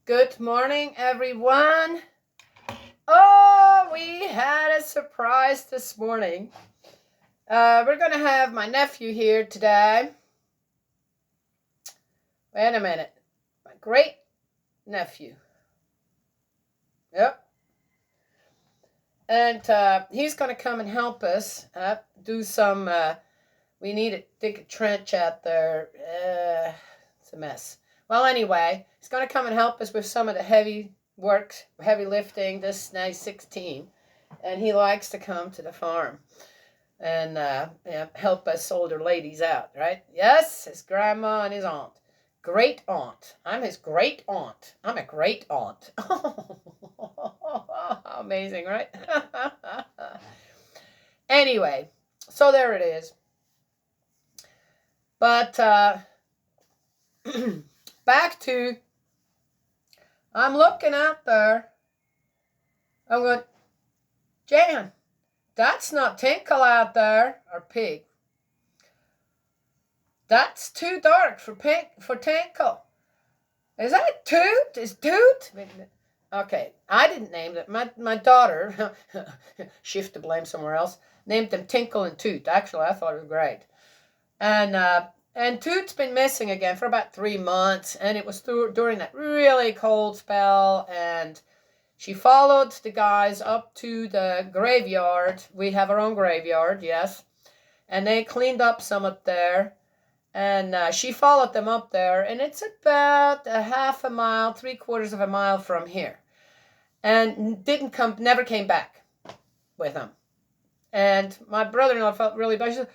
Good morning, everyone. Oh, we had a surprise this morning. We're going to have my nephew here today. Wait a minute. My great nephew. Yep. And he's going to come and help us do some. We need to dig a trench out there. It's a mess. Well, anyway, he's going to come and help us with some of the heavy work, heavy lifting. This now he's 16, and he likes to come to the farm and help us older ladies out, right? Yes, his grandma and his aunt. Great aunt. I'm his great aunt. I'm a great aunt. Amazing, right? Anyway, so there it is. But back to, I'm looking out there. I'm going, Jan, that's not Tinkle out there, or Pig. That's too dark for Tinkle. Is that Toot? Is Toot? Okay, I didn't name it. My daughter, shift the blame somewhere else, named them Tinkle and Toot. Actually, I thought it was great. And Toot's been missing again for about 3 months, and it was during that really cold spell, and she followed the guys up to the graveyard. We have our own graveyard, yes, and they cleaned up some up there, and she followed them up there, and it's about a half a mile, 3/4 of a mile from here, and never came back with them. And my brother-in-law felt really bad. She said,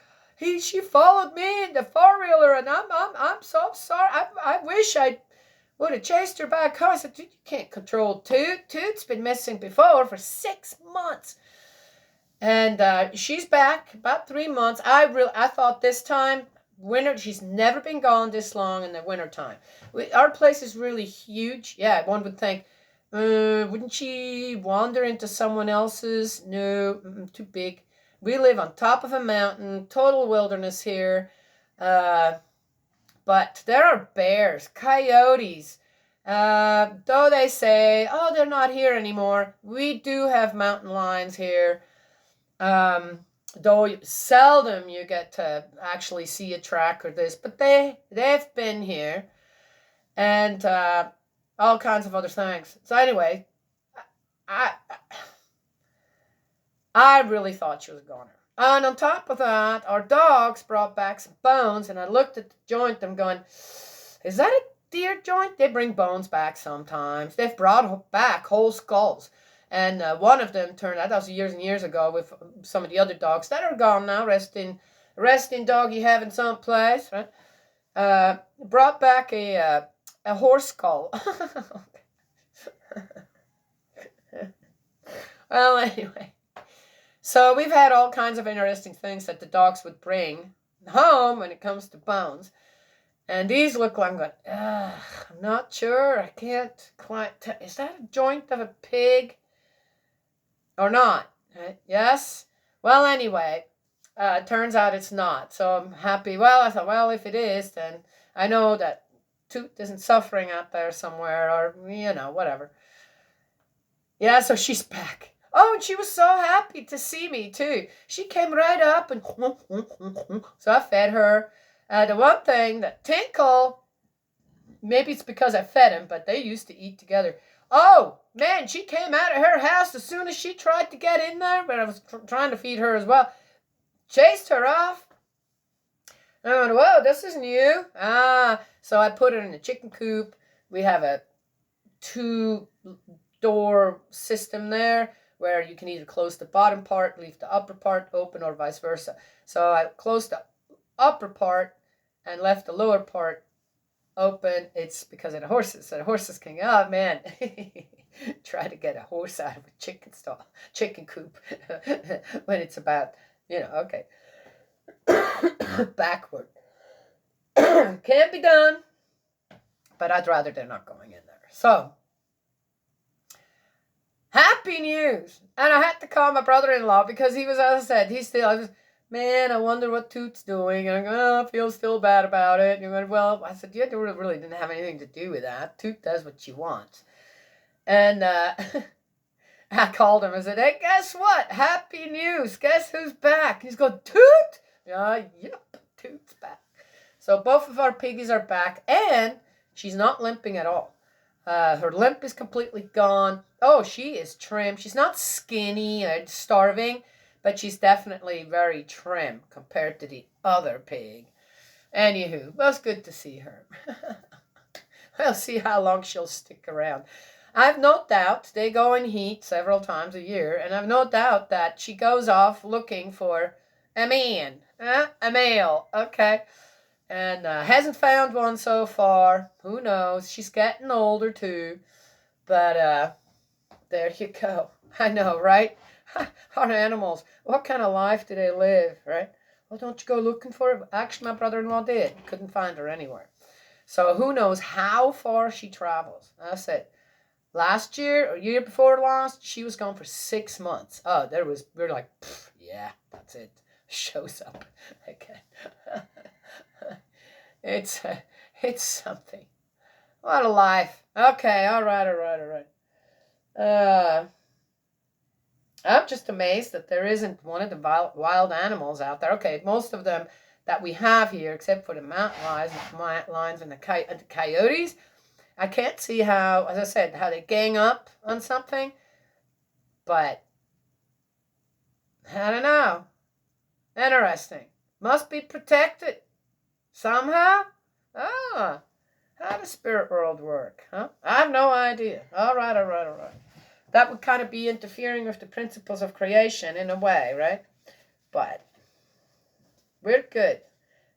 she followed me in the four-wheeler, and I'm so sorry. I wish I would have chased her back home. I said, you can't control Toot. Toot's been missing before for 6 months. And she's back about 3 months. I thought this time, winter, she's never been gone this long in the wintertime. Our place is really huge. Yeah, one would think, wouldn't she wander into someone else's? No, too big. We live on top of a mountain, total wilderness here. But there are bears, coyotes. Though they say, oh, they're not here anymore. We do have mountain lions here. Though seldom you get to actually see a track or this, but they've been here. And all kinds of other things. So anyway, I really thought she was a goner. And on top of that, our dogs brought back some bones, and I looked at the joint. I'm going, is that a deer joint? They bring bones back sometimes. They've brought back whole skulls. And one of them turned out, that was years and years ago, with some of the other dogs that are gone now, resting doggy heaven someplace, right? Brought back a horse skull. Well, anyway. So we've had all kinds of interesting things that the dogs would bring home when it comes to bones. And these look like, I'm going, I'm not sure. I can't quite tell. Is that a joint of a pig or not? Yes? Well, anyway, it turns out it's not. So I'm happy. Well, I thought, well, if it is, then I know that Toot isn't suffering out there somewhere, or, whatever. Yeah, so she's back. Oh, and she was so happy to see me, too. She came right up and so I fed her. The one thing that Tinkle, maybe it's because I fed him, but they used to eat together. Oh, man, she came out of her house as soon as she tried to get in there, but I was trying to feed her as well. Chased her off. And I went, whoa, this is new. So I put her in the chicken coop. We have a 2-door system there, where you can either close the bottom part, leave the upper part open, or vice versa. So I closed the upper part and left the lower part open. It's because of the horses. So the horses can go, oh man, try to get a horse out of a chicken coop when it's about, okay. Backward. Can't be done. But I'd rather they're not going in there. So, happy news. And I had to call my brother-in-law because he was, as I said, he's still, man, I wonder what Toot's doing. And I go, oh, I feel still bad about it. And you're going, well, I said, you really didn't have anything to do with that. Toot does what she wants. And I called him and said, hey, guess what? Happy news. Guess who's back? He's going, Toot? Yep, Toot's back. So both of our piggies are back, and she's not limping at all. Her limp is completely gone. Oh, she is trim. She's not skinny or starving, but she's definitely very trim compared to the other pig. Anywho, well, it's good to see her. We'll see how long she'll stick around. I've no doubt they go in heat several times a year, and I've no doubt that she goes off looking for a man, a male, okay? And hasn't found one so far. Who knows? She's getting older too. But there you go. I know, right? Our animals, what kind of life do they live, right? Well, don't you go looking for her? Actually, my brother-in-law did. Couldn't find her anywhere. So who knows how far she travels. I said, last year or year before last, she was gone for 6 months. Oh, we're like, yeah, that's it. Shows up again. It's something. What a life. Okay, all right. I'm just amazed that there isn't one of the wild animals out there. Okay, most of them that we have here, except for the mountain lions and the coyotes, I can't see how, as I said, how they gang up on something. But I don't know. Interesting. Must be protected somehow. Ah. How does spirit world work, huh? I have no idea. All right. That would kind of be interfering with the principles of creation in a way, right? But we're good.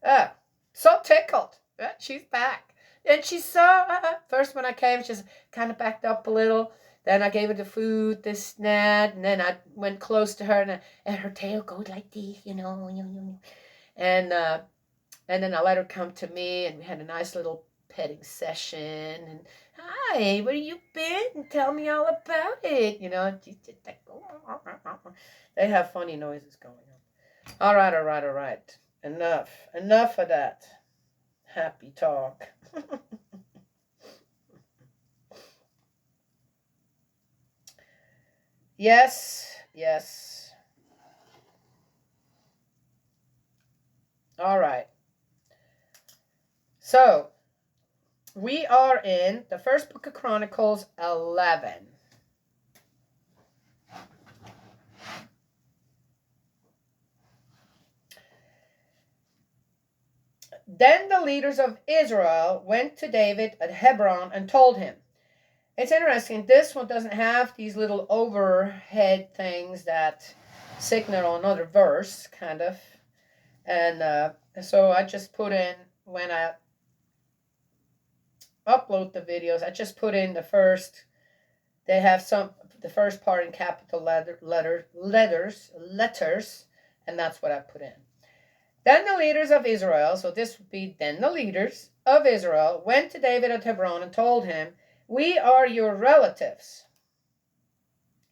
Oh, so tickled. She's back. And she saw, first when I came, she kind of backed up a little. Then I gave her the food, this and that. And then I went close to her, and her tail goes like this, And then I let her come to me, and we had a nice little petting session. And hi, where you been? Tell me all about it. They have funny noises going on. All right. Enough of that happy talk. Yes. All right. So, we are in the first book of Chronicles 11. Then the leaders of Israel went to David at Hebron and told him. It's interesting, this one doesn't have these little overhead things that signal another verse, kind of. And so I just put in, when I upload the videos, I just put in the first, they have the first part in capital letters, and that's what I put in. Then the leaders of Israel, so this would be then the leaders of Israel, went to David at Hebron and told him, we are your relatives.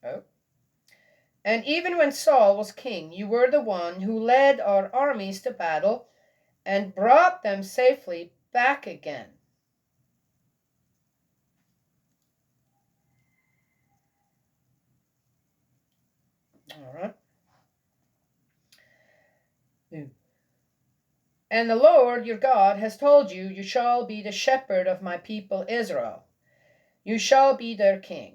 Oh. And even when Saul was king, you were the one who led our armies to battle and brought them safely back again. All right. And the Lord your God has told you, you shall be the shepherd of my people Israel. You shall be their king.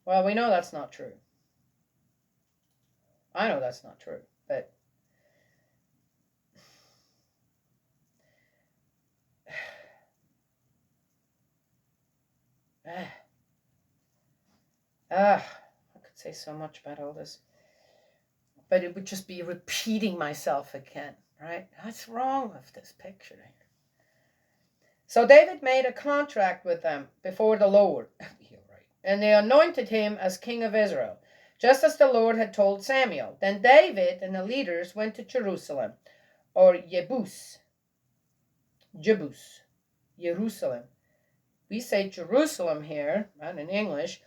Well, we know that's not true. I know that's not true, but I could say so much about all this, but it would just be repeating myself again, right? What's wrong with this picture here? So David made a contract with them before the Lord, and they anointed him as king of Israel, just as the Lord had told Samuel. Then David and the leaders went to Jerusalem, or Jebus, Jerusalem. We say Jerusalem here, and in English,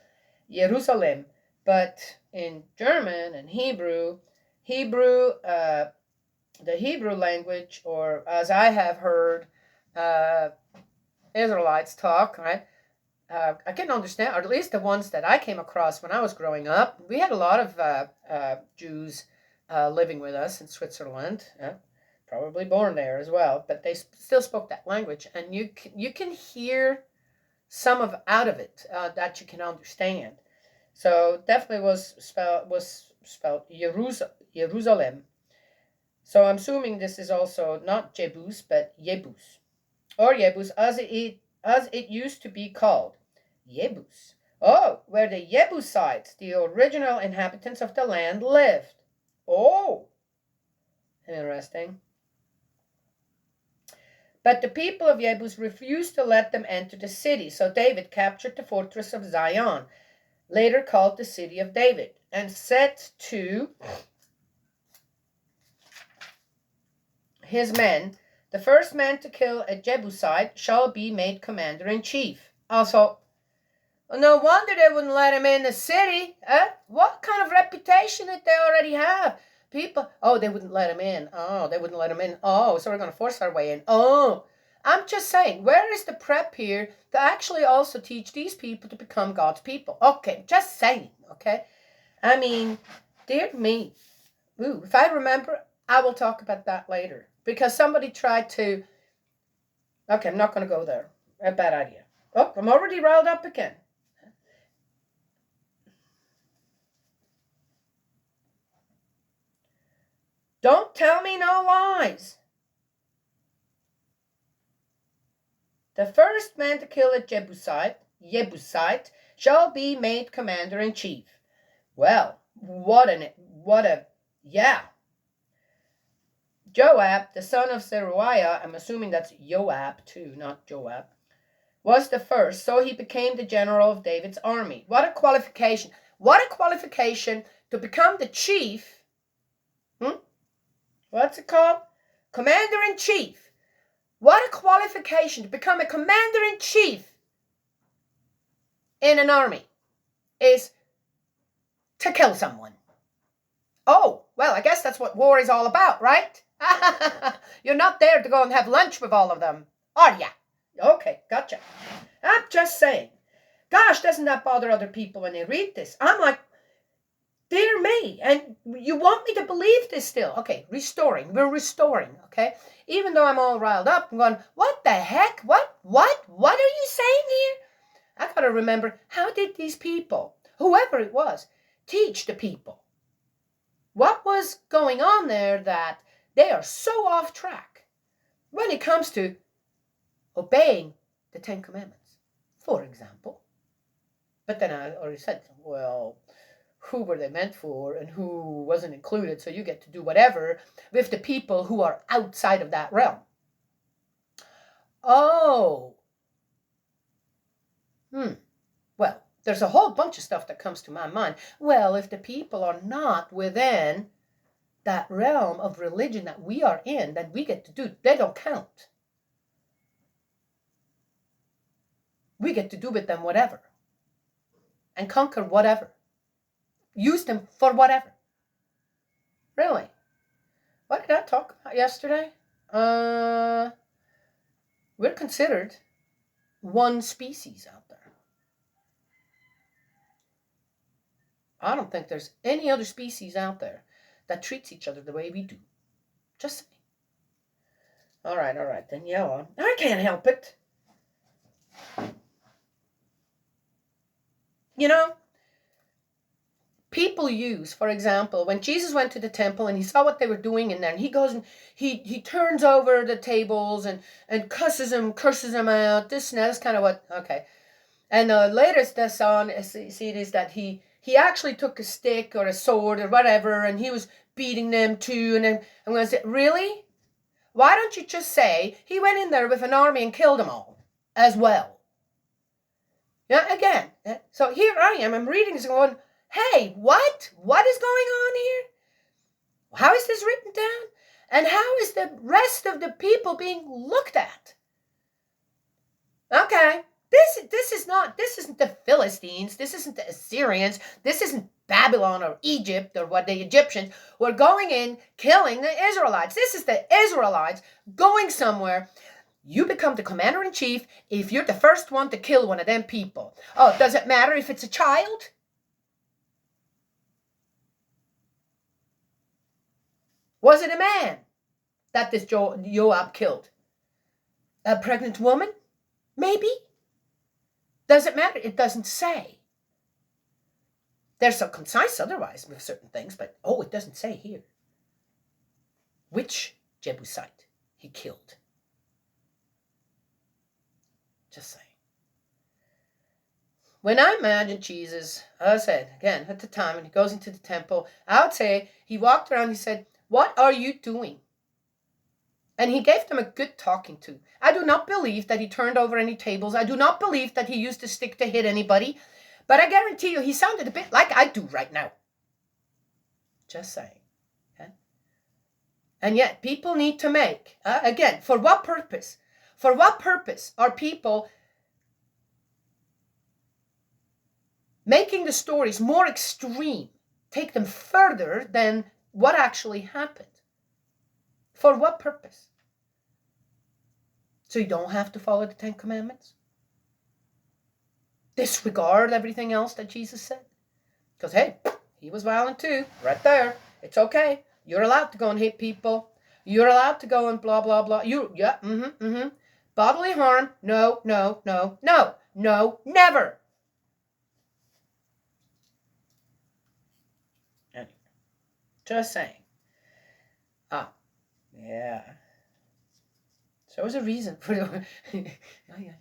Jerusalem. But in German and Hebrew, the Hebrew language, or as I have heard Israelites talk, right? I can understand, or at least the ones that I came across when I was growing up. We had a lot of Jews living with us in Switzerland, probably born there as well, but they still spoke that language, and you can hear some out of it that you can understand. So definitely was spelled Jerusalem. So I'm assuming this is also not Jebus, but Yebus, or Yebus as it used to be called, Yebus. Oh, where the Jebusites, the original inhabitants of the land, lived. Oh, interesting. But the people of Jebus refused to let them enter the city, so David captured the fortress of Zion, later called the city of David, and said to his men, the first man to kill a Jebusite shall be made commander-in-chief. Also, no wonder they wouldn't let him in the city. What kind of reputation did they already have? People, they wouldn't let him in. Oh, they wouldn't let him in. Oh, so we're going to force our way in. Oh, I'm just saying, where is the prep here to actually also teach these people to become God's people? Okay, just saying, okay? I mean, dear me. Ooh, if I remember, I will talk about that later. Because somebody tried to... Okay, I'm not going to go there. A bad idea. Oh, I'm already riled up again. Don't tell me no lies. The first man to kill a Jebusite, shall be made commander-in-chief. Well, yeah. Joab, the son of Zeruiah, I'm assuming that's Joab too, not Joab, was the first, so he became the general of David's army. What a qualification. What a qualification to become the chief. What's it called? Commander-in-chief. What a qualification to become a commander-in-chief in an army is to kill someone. Oh, well, I guess that's what war is all about, right? You're not there to go and have lunch with all of them, are ya? Okay, gotcha. I'm just saying. Gosh, doesn't that bother other people when they read this? I'm like, dear me, and you want me to believe this still? Okay, we're restoring, okay? Even though I'm all riled up, I'm going, what the heck? What are you saying here? I gotta remember, how did these people, whoever it was, teach the people? What was going on there that they are so off track when it comes to obeying the Ten Commandments, for example? But then I already said, well, who were they meant for and who wasn't included, so you get to do whatever with the people who are outside of that realm. Oh. Well, there's a whole bunch of stuff that comes to my mind. Well, if the people are not within that realm of religion that we are in, that we get to do, they don't count. We get to do with them whatever. And conquer whatever. Use them for whatever. Really? What did I talk about yesterday? We're considered one species out there. I don't think there's any other species out there that treats each other the way we do. Just saying. All right, then yell. I can't help it. You know, people use, for example, when Jesus went to the temple and he saw what they were doing in there, and he goes and he turns over the tables and curses them out, this and that. That's kind of what, okay. And later that's on, see it is that he actually took a stick or a sword or whatever, and he was beating them too. And then I'm going to say, really? Why don't you just say he went in there with an army and killed them all as well? Yeah, again. So here I am. I'm reading this and going, hey, what? What is going on here? How is this written down? And how is the rest of the people being looked at? Okay. This isn't the Philistines. This isn't the Assyrians. This isn't Babylon or Egypt or what the Egyptians were going in, killing the Israelites. This is the Israelites going somewhere. You become the commander in chief if you're the first one to kill one of them people. Oh, does it matter if it's a child? Was it a man that this Joab killed? A pregnant woman? Maybe. Does it matter? It doesn't say. They're so concise otherwise with certain things, but it doesn't say here which Jebusite he killed. Just saying. When I imagine Jesus, as I said, again, at the time when he goes into the temple, I would say he walked around, he said, "What are you doing?" And he gave them a good talking to. I do not believe that he turned over any tables. I do not believe that he used a stick to hit anybody. But I guarantee you, he sounded a bit like I do right now. Just saying. Okay? And yet, people need to make, again, for what purpose? For what purpose are people making the stories more extreme, take them further than what actually happened? For what purpose? So you don't have to follow the 10 Commandments? Disregard everything else that Jesus said? Because, hey, he was violent too, right there. It's okay. You're allowed to go and hit people. You're allowed to go and blah, blah, blah. Bodily harm, no, no, no, no, no, never. Anyway, just saying. Yeah. So there's a reason for the... Oh, yeah.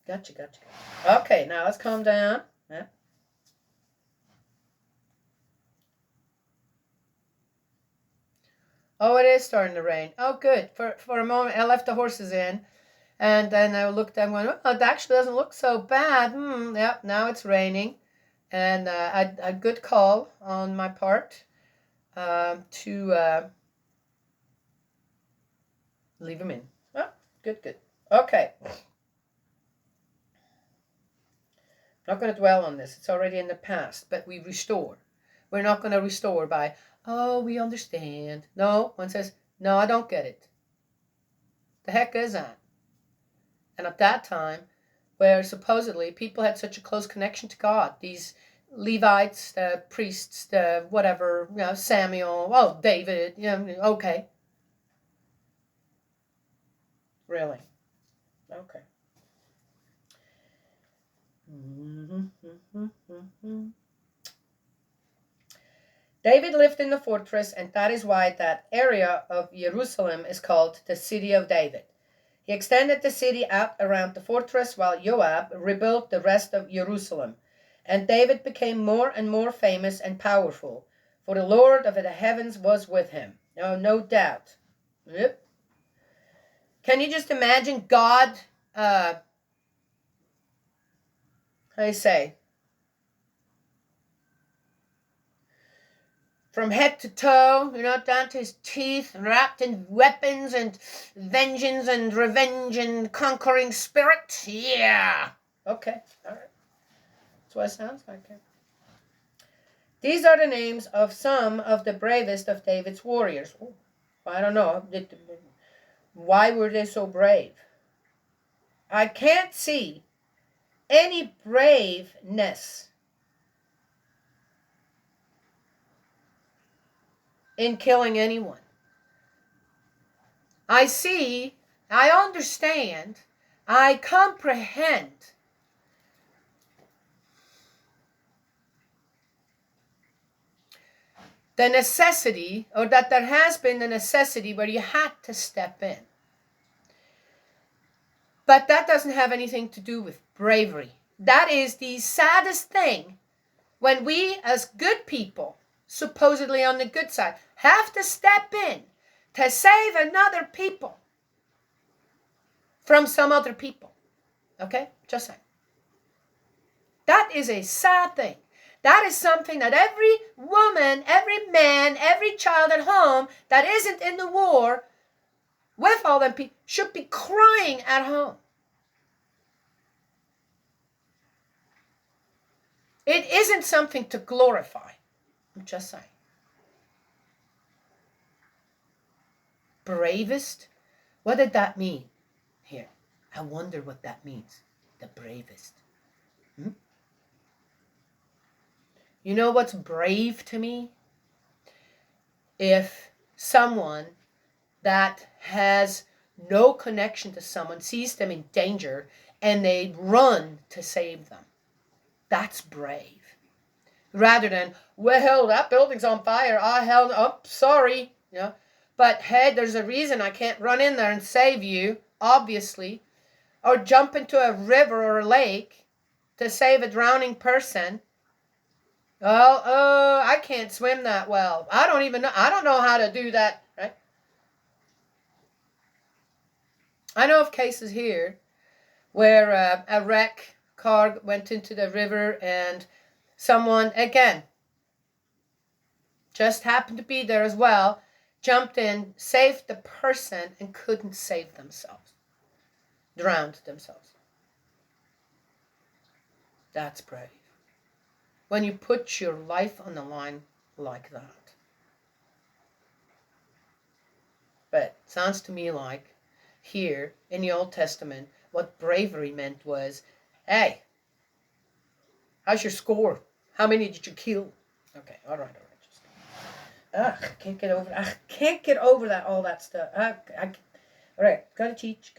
Gotcha. Okay, now let's calm down. Yeah. Oh, it is starting to rain. Oh, good. For a moment, I left the horses in, and then I looked and went, oh, it actually doesn't look so bad. Yeah, now it's raining, and a good call on my part to leave them in. Oh, good. Okay. Not going to dwell on this. It's already in the past, but we restore. We're not going to restore by, oh, we understand. No, one says, no, I don't get it. The heck is that? And at that time, where supposedly people had such a close connection to God, these Levites, the priests, the whatever, Samuel, David, okay. Really? Okay. David lived in the fortress, and that is why that area of Jerusalem is called the City of David. He extended the city out around the fortress while Joab rebuilt the rest of Jerusalem. And David became more and more famous and powerful, for the Lord of the heavens was with him. No doubt. Yep. Can you just imagine God, how do you say, from head to toe, down to his teeth, wrapped in weapons and vengeance and revenge and conquering spirit? Yeah. Okay, all right. That's what it sounds like. These are the names of some of the bravest of David's warriors. Oh, I don't know. Why were they so brave? I can't see any braveness in killing anyone. I understand, I comprehend the necessity, or that there has been the necessity where you had to step in. But that doesn't have anything to do with bravery. That is the saddest thing, when we as good people, supposedly on the good side, have to step in to save another people from some other people. Okay? Just saying. That is a sad thing. That is something that every woman, every man, every child at home that isn't in the war with all them people should be crying at home. It isn't something to glorify. I'm just saying. Bravest? What did that mean here? I wonder what that means. The bravest. You know what's brave to me? If someone that has no connection to someone sees them in danger and they run to save them. That's brave. Rather than, well, that building's on fire. I held up, sorry. But hey, there's a reason I can't run in there and save you, obviously. Or jump into a river or a lake to save a drowning person. Well, I can't swim that well. I don't know how to do that, right? I know of cases here where a wreck car went into the river and someone, again, just happened to be there as well, jumped in, saved the person, and couldn't save themselves. Drowned themselves. That's brave. When you put your life on the line like that. But it sounds to me like here in the Old Testament, what bravery meant was, hey, how's your score? How many did you kill? Okay, all right. I can't get over that, all that stuff. All right, gotta teach,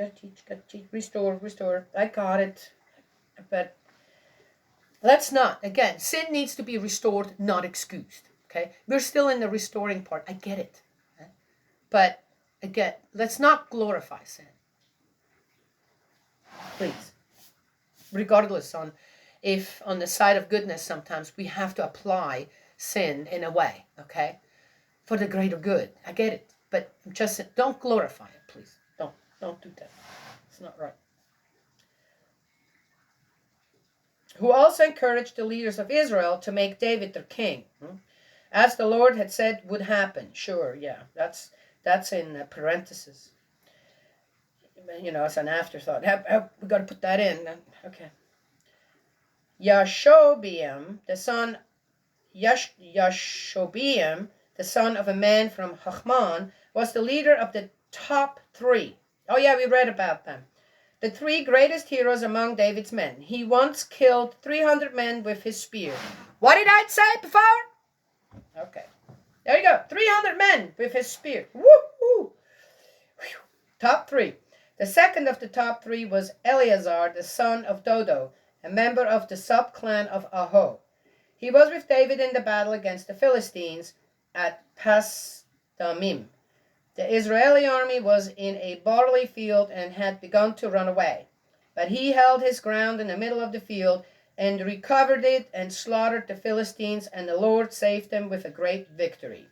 restore. I got it. But let's not, again, sin needs to be restored, not excused. Okay, we're still in the restoring part. I get it. Okay? But again, let's not glorify sin. Please. Regardless if on the side of goodness sometimes we have to apply sin in a way, okay? For the greater good. I get it. But just don't glorify it, please. Don't do that. It's not right. Who also encouraged the leaders of Israel to make David their king. As the Lord had said would happen. Sure, yeah. That's in parentheses. It's an afterthought. We got to put that in. Okay. Yashobeam, the son of a man from Hachmon, was the leader of the top 3. Oh yeah, we read about them. The 3 greatest heroes among David's men. He once killed 300 men with his spear. What did I say before? Okay. There you go. 300 men with his spear. Woo-hoo! Top 3. The second of the top 3 was Eleazar, the son of Dodo, a member of the sub-clan of Aho. He was with David in the battle against the Philistines at Pasdamim. The Israeli army was in a barley field and had begun to run away. But he held his ground in the middle of the field and recovered it and slaughtered the Philistines, and the Lord saved them with a great victory.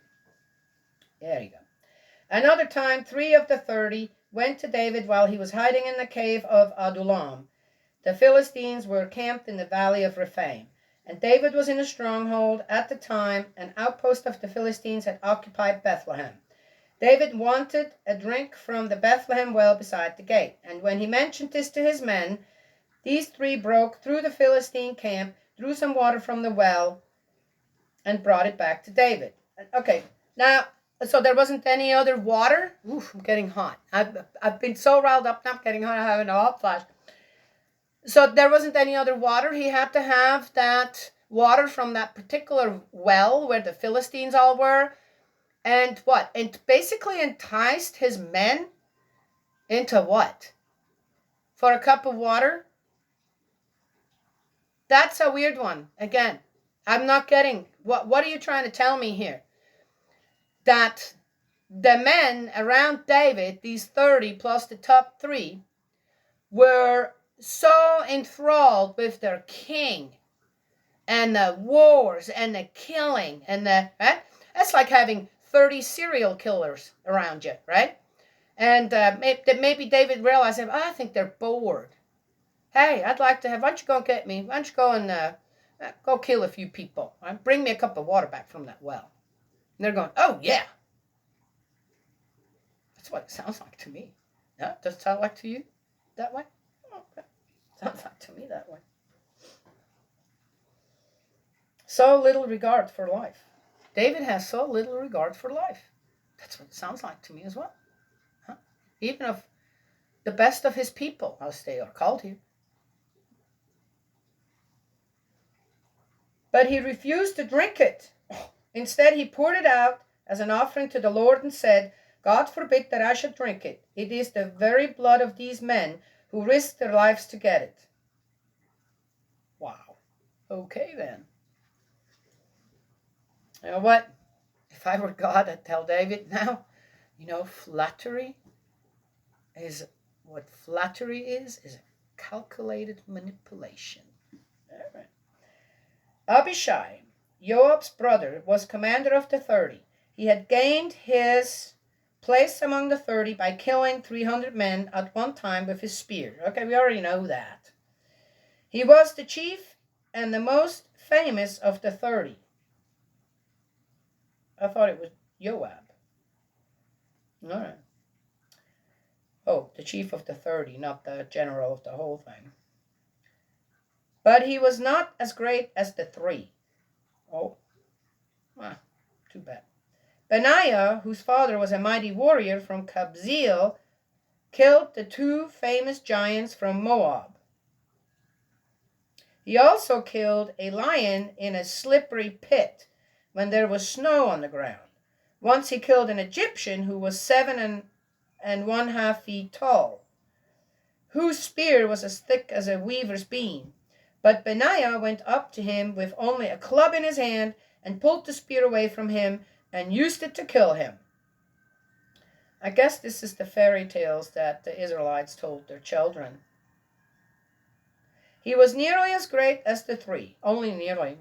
There you go. Another time, 3 of the 30 went to David while he was hiding in the cave of Adullam. The Philistines were camped in the valley of Rephaim. And David was in a stronghold. At the time, an outpost of the Philistines had occupied Bethlehem. David wanted a drink from the Bethlehem well beside the gate. And when he mentioned this to his men, these 3 broke through the Philistine camp, drew some water from the well, and brought it back to David. Okay, now, so there wasn't any other water? Oof, I'm getting hot. I've been so riled up now, I'm getting hot, I'm having a hot flash. So there wasn't any other water. He had to have that water from that particular well where the Philistines all were. And what? And basically enticed his men into what? For a cup of water? That's a weird one. Again, I'm not getting, what are you trying to tell me here? That the men around David, these 30 plus the top 3, were so enthralled with their king and the wars and the killing and right? That's like having 30 serial killers around you, right? And maybe David realized, I think they're bored. Hey, I'd like to have, why don't you go get me? Why don't you go and go kill a few people? Right? Bring me a cup of water back from that well. And they're going, oh yeah. That's what it sounds like to me. Yeah, does it sound like to you that way? Okay. Sounds like to me that way. So little regard for life. David has so little regard for life. That's what it sounds like to me as well. Huh? Even of the best of his people, as they are called here. But he refused to drink it. Instead, he poured it out as an offering to the Lord and said, God forbid that I should drink it. It is the very blood of these men who risked their lives to get it. Wow. Okay then. You know what? If I were God, I'd tell David now, flattery is what flattery is a calculated manipulation. All right. Abishai, Joab's brother, was commander of the 30. He had gained his place among the 30 by killing 300 men at one time with his spear. Okay, we already know that. He was the chief and the most famous of the 30. I thought it was Joab. All right. Oh, the chief of the 30, not the general of the whole thing. But he was not as great as the 3. Oh, well, too bad. Benaiah, whose father was a mighty warrior from Kabzeel, killed the 2 famous giants from Moab. He also killed a lion in a slippery pit when there was snow on the ground. Once he killed an Egyptian who was 7½ feet tall, whose spear was as thick as a weaver's beam. But Benaiah went up to him with only a club in his hand and pulled the spear away from him and used it to kill him. I guess this is the fairy tales that the Israelites told their children. He was nearly as great as the 3, only nearly,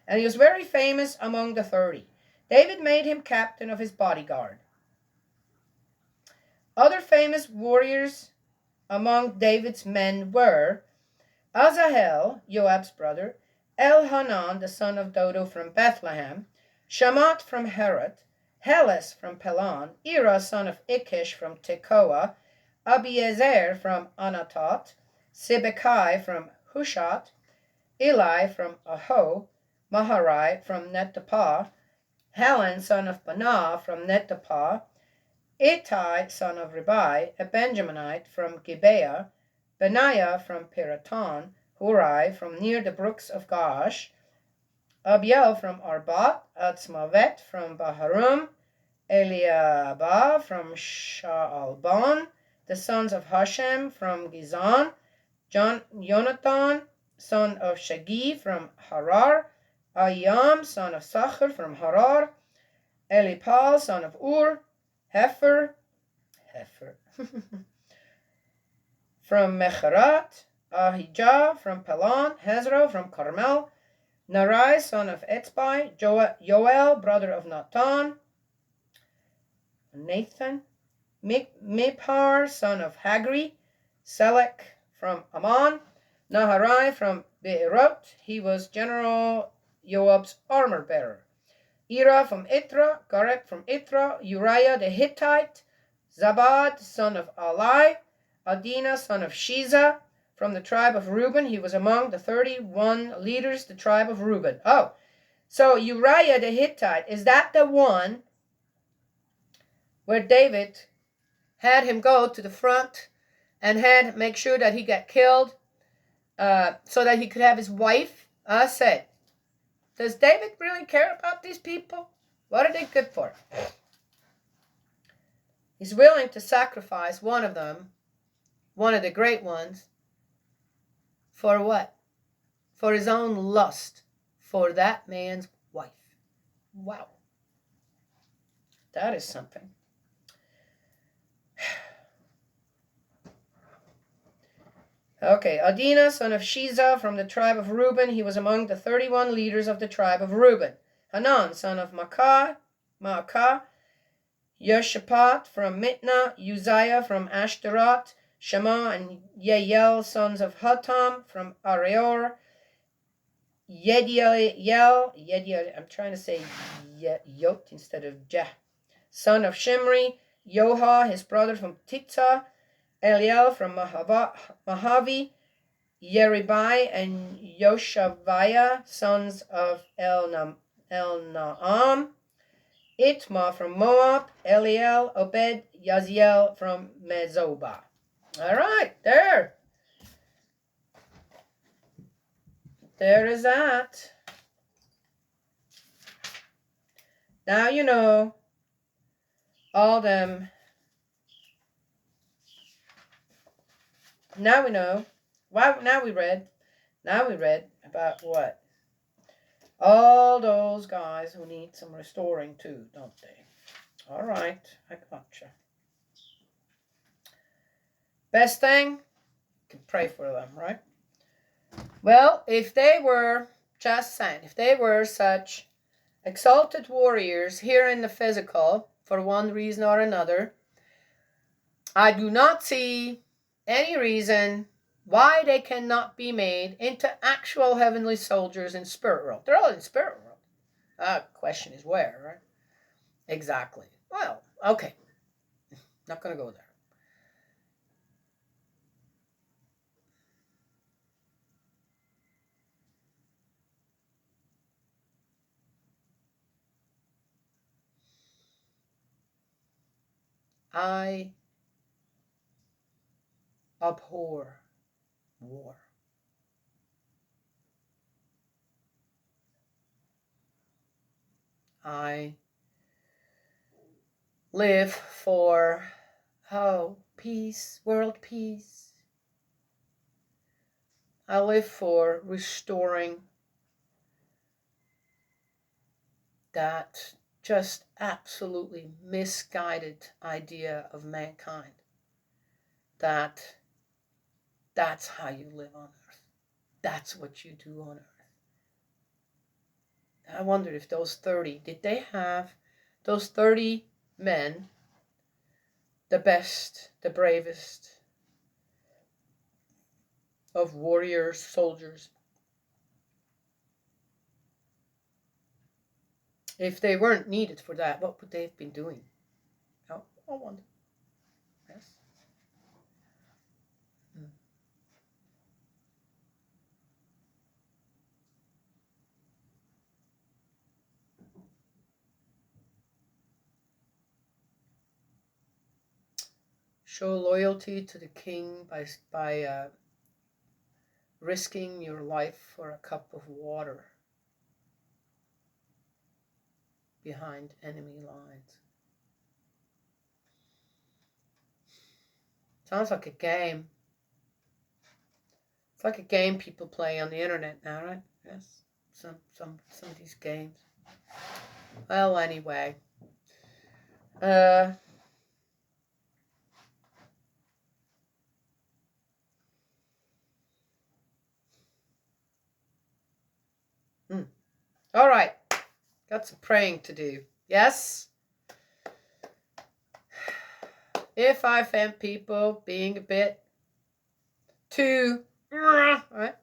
and he was very famous among the 30. David made him captain of his bodyguard. Other famous warriors among David's men were Asahel, Joab's brother, Elhanan, the son of Dodo from Bethlehem, Shamat from Heret, Heles from Pelon, Ira, son of Ikish from Tekoa, Abiezer from Anatot, Sibekai from Hushat, Eli from Aho, Maharai from Netapah, Helen, son of Banah from Netapah, Ittai, son of Ribai, a Benjaminite from Gibeah, Benaiah from Piraton, Hurai from near the brooks of Gaash, Abiel from Arbat, Atzmavet from Baharum, Eliabah from Shaalban, the sons of Hashem from Gizon, Jonathan, son of Shagi from Harar, Ayam, son of Sachar from Harar, Elipal, son of Ur, Hefer from Mecherat, Ahijah from Pelon, Hezro from Carmel, Narai, son of Etzbai, Joel, brother of Nathan, Miphar, son of Hagri, Selek from Ammon, Naharai from Beerot, he was General Joab's armor bearer, Ira from Itra, Gareb from Itra, Uriah the Hittite, Zabad, son of Alai, Adina, son of Shiza, from the tribe of Reuben. He was among the 31 leaders, the tribe of Reuben. Oh, so Uriah the Hittite, is that the one where David had him go to the front and had make sure that he got killed so that he could have his wife? I said, does David really care about these people? What are they good for? He's willing to sacrifice one of them, one of the great ones, for what? For his own lust, for that man's wife. Wow. That is something. Okay, Adina, son of Shiza, from the tribe of Reuben. He was among the 31 leaders of the tribe of Reuben. Hanan, son of Maacah, Yeshaphat from Mitna, Uzziah from Ashtaroth, Shema and Yael, sons of Hatam from Areor, Yediel, I'm trying to say Yot instead of Jah, son of Shimri, Yoha, his brother from Titzah, Eliel from Mahavi, Yeribai and Yoshaviah, sons of Elnaam, Itma from Moab, Eliel, Obed, Yaziel from Mezobah. All right, there. There is that. Now you know all them. Now we know. Why? Now we read about what? All those guys who need some restoring too, don't they? All right, I gotcha. Best thing, you can pray for them, right? Well, if they were, just saying, if they were such exalted warriors here in the physical, for one reason or another, I do not see any reason why they cannot be made into actual heavenly soldiers in spirit world. They're all in spirit world. Question is where, right? Exactly. Well, okay. Not going to go there. I abhor war. I live for, peace, world peace. I live for restoring that just absolutely misguided idea of mankind. That's how you live on earth. That's what you do on earth. I wondered if those 30, did they have those 30 men, the best, the bravest of warriors, soldiers, if they weren't needed for that, what would they have been doing? I wonder. Yes. Show loyalty to the king by risking your life for a cup of water behind enemy lines. Sounds like a game. It's like a game people play on the internet now, right? Yes. Some of these games. Well, anyway. All right. Got some praying to do. Yes? If I offend people being a bit too, right?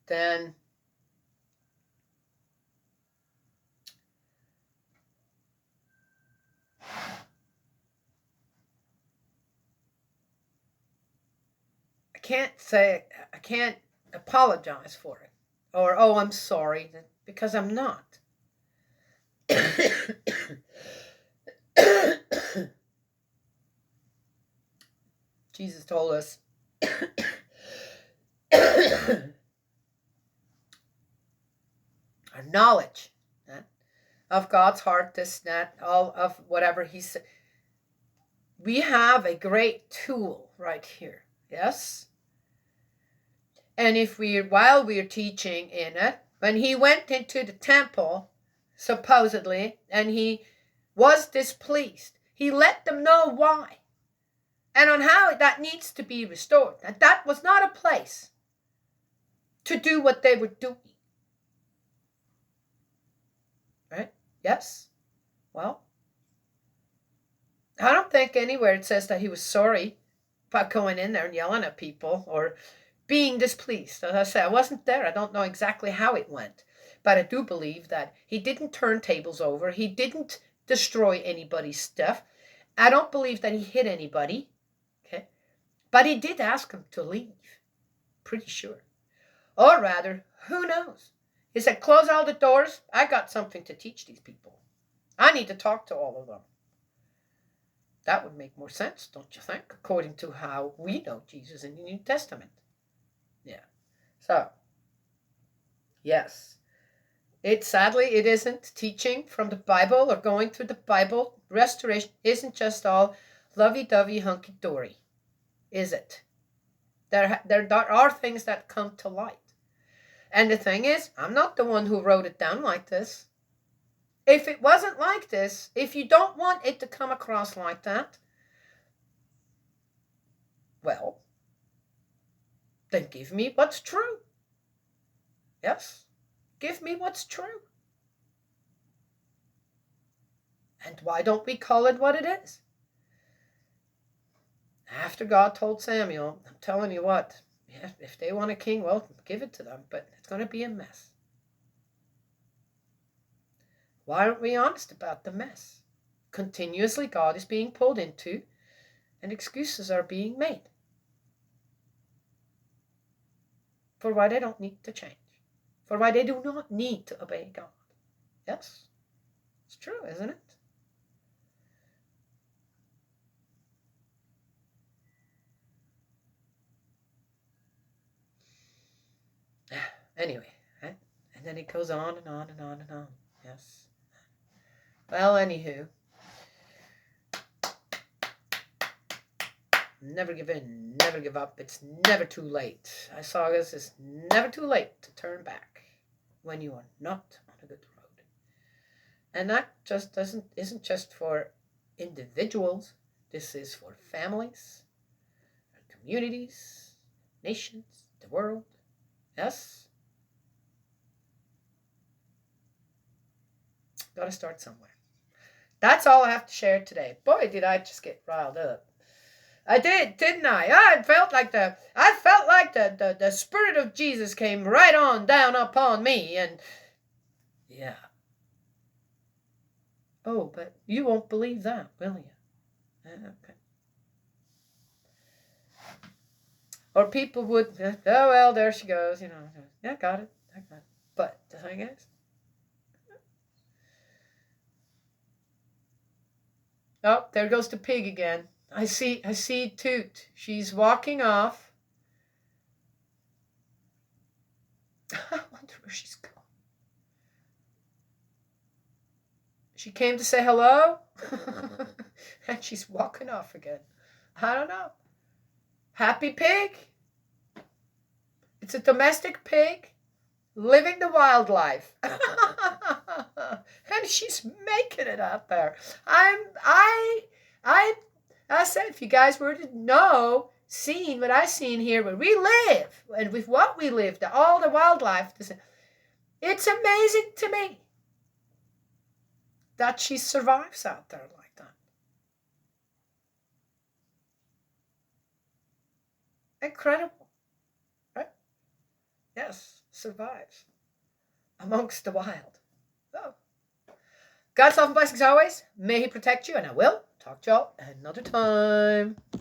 Then I can't apologize for it. Or, I'm sorry, because I'm not. Jesus told us our knowledge of God's heart, this, that, all of whatever he said. We have a great tool right here. Yes? And while we're teaching in it, when he went into the temple, supposedly, and he was displeased, he let them know why and on how that needs to be restored. That was not a place to do what they were doing. Right? Yes? Well, I don't think anywhere it says that he was sorry about going in there and yelling at people or being displeased. As I say, I wasn't there. I don't know exactly how it went. But I do believe that he didn't turn tables over. He didn't destroy anybody's stuff. I don't believe that he hit anybody. Okay. But he did ask him to leave. Pretty sure. Or rather, who knows? He said, close all the doors. I got something to teach these people. I need to talk to all of them. That would make more sense, don't you think? According to how we know Jesus in the New Testament. Yeah. So, yes. Sadly, it isn't teaching from the Bible or going through the Bible. Restoration isn't just all lovey-dovey, hunky-dory, is it? There are things that come to light. And the thing is, I'm not the one who wrote it down like this. If it wasn't like this, if you don't want it to come across like that, well, then give me what's true. Yes, give me what's true. And why don't we call it what it is? After God told Samuel, I'm telling you what, if they want a king, well, give it to them, but it's going to be a mess. Why aren't we honest about the mess? Continuously, God is being pulled into, and excuses are being made for why they don't need to change, for why they do not need to obey God. Yes, it's true, isn't it? Anyway, and then it goes on and on and on and on. Yes. Well, anywho, never give in, never give up. It's never too late. I saw this. It's never too late to turn back when you are not on a good road. And that just isn't just for individuals. This is for families, communities, nations, the world. Yes. Got to start somewhere. That's all I have to share today. Boy, did I just get riled up. I did, didn't I? I felt like the Spirit of Jesus came right on down upon me, and yeah. Oh, but you won't believe that, will you? Okay. Or people would, oh well, there she goes, Yeah, got it. But the thing is, oh, there goes the pig again. I see Toot. She's walking off. I wonder where she's going. She came to say hello, and she's walking off again. I don't know. Happy pig. It's a domestic pig living the wildlife. And she's making it out there. I said, if you guys were to seen what I seen here, where we live, and with what we live, all the wildlife, it's amazing to me that she survives out there like that. Incredible, right? Yes, survives amongst the wild. Oh. God's love and blessings always. May He protect you, and I will talk to y'all another time.